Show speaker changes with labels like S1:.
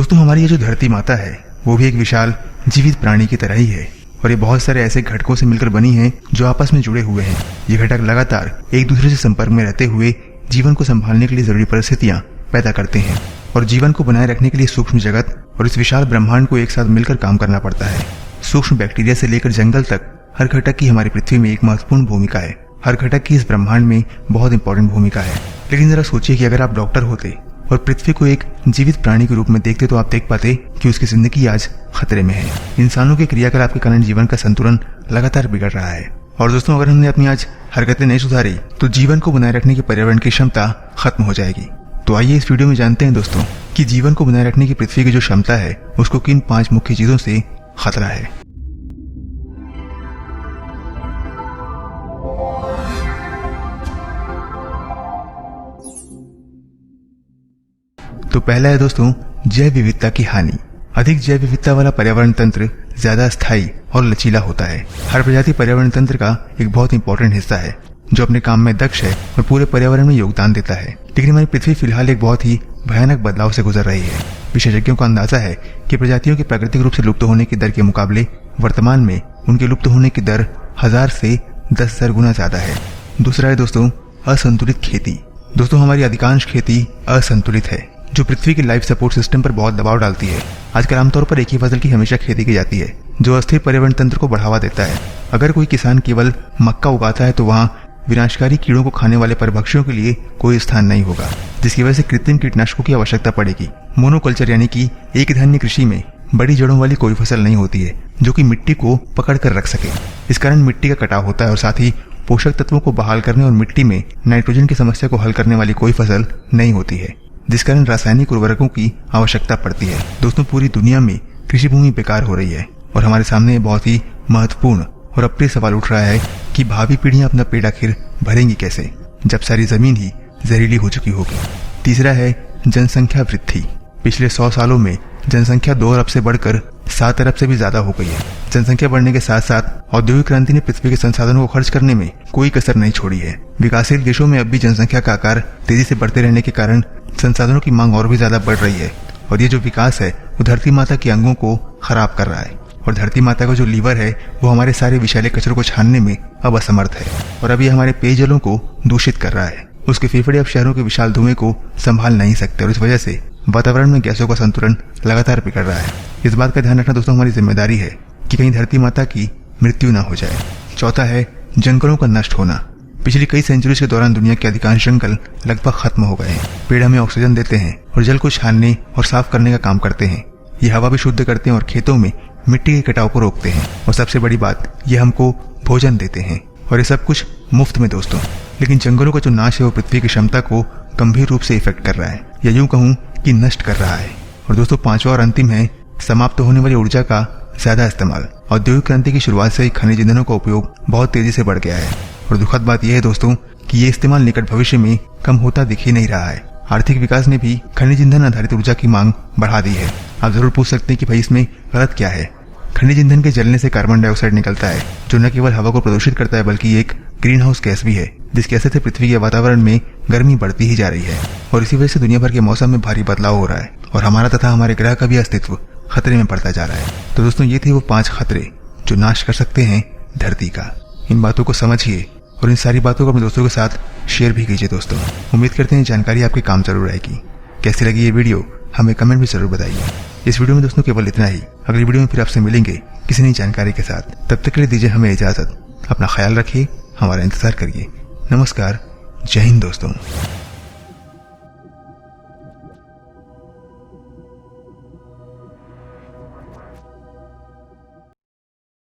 S1: दोस्तों हमारी ये जो धरती माता है वो भी एक विशाल जीवित प्राणी की तरह ही है और ये बहुत सारे ऐसे घटकों से मिलकर बनी है जो आपस में जुड़े हुए हैं। ये घटक लगातार एक दूसरे से संपर्क में रहते हुए जीवन को संभालने के लिए जरूरी परिस्थितियां पैदा करते हैं और जीवन को बनाए रखने के लिए सूक्ष्म जगत और इस विशाल ब्रह्मांड को एक साथ मिलकर काम करना पड़ता है। सूक्ष्म बैक्टीरिया से लेकर जंगल तक हर घटक की हमारी पृथ्वी में एक महत्वपूर्ण भूमिका है। हर घटक की इस ब्रह्मांड में बहुत इंपॉर्टेंट भूमिका है। लेकिन जरा सोचिए कि अगर आप डॉक्टर होते और पृथ्वी को एक जीवित प्राणी के रूप में देखते तो आप देख पाते कि उसकी जिंदगी आज खतरे में है। इंसानों के क्रियाकलाप के कारण जीवन का संतुलन लगातार बिगड़ रहा है। और दोस्तों अगर हमने अपनी आज हरकतें नहीं सुधारी तो जीवन को बनाए रखने की पर्यावरण की क्षमता खत्म हो जाएगी। तो आइए इस वीडियो में जानते हैं दोस्तों कि जीवन को बनाए रखने की पृथ्वी की जो क्षमता है उसको किन 5 मुख्य चीजों से खतरा है। तो पहला है दोस्तों जैव विविधता की हानि। अधिक जैव विविधता वाला पर्यावरण तंत्र ज्यादा स्थायी और लचीला होता है। हर प्रजाति पर्यावरण तंत्र का एक बहुत इंपॉर्टेंट हिस्सा है जो अपने काम में दक्ष है और पूरे पर्यावरण में योगदान देता है। लेकिन हमारी पृथ्वी फिलहाल एक बहुत ही भयानक बदलाव से गुजर रही है। विशेषज्ञों का अंदाजा है कि प्रजातियों के प्राकृतिक रूप से लुप्त होने की दर के मुकाबले वर्तमान में उनके लुप्त होने की दर 1000 से 10,000 गुना ज्यादा है। दूसरा है दोस्तों असंतुलित खेती। दोस्तों हमारी अधिकांश खेती असंतुलित है जो पृथ्वी के लाइफ सपोर्ट सिस्टम पर बहुत दबाव डालती है। आजकल आमतौर पर एक ही फसल की हमेशा खेती की जाती है जो अस्थिर पर्यावरण तंत्र को बढ़ावा देता है। अगर कोई किसान केवल मक्का उगाता है तो वहाँ विनाशकारी कीड़ों को खाने वाले परभक्षियों के लिए कोई स्थान नहीं होगा, जिसकी वजह से कृत्रिम कीटनाशकों की आवश्यकता पड़ेगी। मोनोकल्चर यानी कि एक धान्य कृषि में बड़ी जड़ों वाली कोई फसल नहीं होती है जो कि मिट्टी को पकड़ कर रख सके। इस कारण मिट्टी का कटाव होता है और साथ ही पोषक तत्वों को बहाल करने और मिट्टी में नाइट्रोजन की समस्या को हल करने वाली कोई फसल नहीं होती है, जिस कारण रासायनिक उर्वरकों की आवश्यकता पड़ती है। दोस्तों पूरी दुनिया में कृषि भूमि बेकार हो रही है और हमारे सामने बहुत ही महत्वपूर्ण और अप्रिय सवाल उठ रहा है कि भावी पीढ़ियां अपना पेट आखिर भरेंगी कैसे जब सारी जमीन ही जहरीली हो चुकी होगी। तीसरा है जनसंख्या वृद्धि। पिछले 100 सालों में जनसंख्या 2 अरब से बढ़कर 7 अरब से भी ज्यादा हो गई है। जनसंख्या बढ़ने के साथ साथ औद्योगिक क्रांति ने पृथ्वी के संसाधनों को खर्च करने में कोई कसर नहीं छोड़ी है। विकासशील देशों में अब भी जनसंख्या का आकार तेजी से बढ़ते रहने के कारण संसाधनों की मांग और भी ज्यादा बढ़ रही है और ये जो विकास है वो धरती माता के अंगों को खराब कर रहा है और धरती माता का जो लीवर है वो हमारे सारे विषैले कचरों को छानने में अब असमर्थ है और अब ये हमारे पेयजलों को दूषित कर रहा है। उसके फेफड़े अब शहरों के विशाल धुएं को संभाल नहीं सकते और इस वजह से वातावरण में गैसों का संतुलन लगातार बिगड़ रहा है। इस बात का ध्यान रखना दोस्तों हमारी जिम्मेदारी है कि कहीं धरती माता की मृत्यु न हो जाए। चौथा है जंगलों का नष्ट होना। पिछली कई सेंचुरीज के दौरान दुनिया के अधिकांश जंगल लगभग खत्म हो गए हैं। पेड़ हमें ऑक्सीजन देते हैं और जल को छानने और साफ करने का काम करते हैं। ये हवा भी शुद्ध करते हैं और खेतों में मिट्टी के कटाव को रोकते हैं और सबसे बड़ी बात ये हमको भोजन देते हैं और ये सब कुछ मुफ्त में दोस्तों। लेकिन जंगलों का जो नाश है वो पृथ्वी की क्षमता को गंभीर रूप से इफेक्ट कर रहा है या यूं कहूं कि नष्ट कर रहा है। और दोस्तों पांचवा और अंतिम है समाप्त होने वाली ऊर्जा का ज्यादा इस्तेमाल। औद्योगिक क्रांति की शुरुआत से ही खनिज ईंधनों का उपयोग बहुत तेजी से बढ़ गया है और दुखद बात यह है दोस्तों कि ये इस्तेमाल निकट भविष्य में कम होता दिख ही नहीं रहा है। आर्थिक विकास ने भी खनिज ईंधन आधारित ऊर्जा की मांग बढ़ा दी है। आप जरूर पूछ सकते हैं कि भाई इसमें गलत क्या है। खनिज ईंधन के जलने से कार्बन डाइऑक्साइड निकलता है जो न केवल हवा को प्रदूषित करता है बल्कि एक ग्रीन हाउस गैस भी है जिसकी असर से पृथ्वी के वातावरण में गर्मी बढ़ती ही जा रही है और इसी वजह से दुनिया भर के मौसम में भारी बदलाव हो रहा है और हमारा तथा हमारे ग्रह का भी अस्तित्व खतरे में पड़ता जा रहा है। तो दोस्तों ये थे वो 5 खतरे जो नाश कर सकते हैं धरती का। इन बातों को समझिए और इन सारी बातों को अपने दोस्तों के साथ शेयर भी कीजिए दोस्तों। उम्मीद करते हैं जानकारी आपके काम जरूर आएगी। कैसी लगी ये वीडियो हमें कमेंट में जरूर बताइए। इस वीडियो में दोस्तों केवल इतना ही। अगली वीडियो में फिर आपसे मिलेंगे किसी नई जानकारी के साथ। तब तक के लिए दीजिए हमें इजाजत। अपना ख्याल रखिए, हमारा इंतजार करिए। नमस्कार, जय हिंद दोस्तों।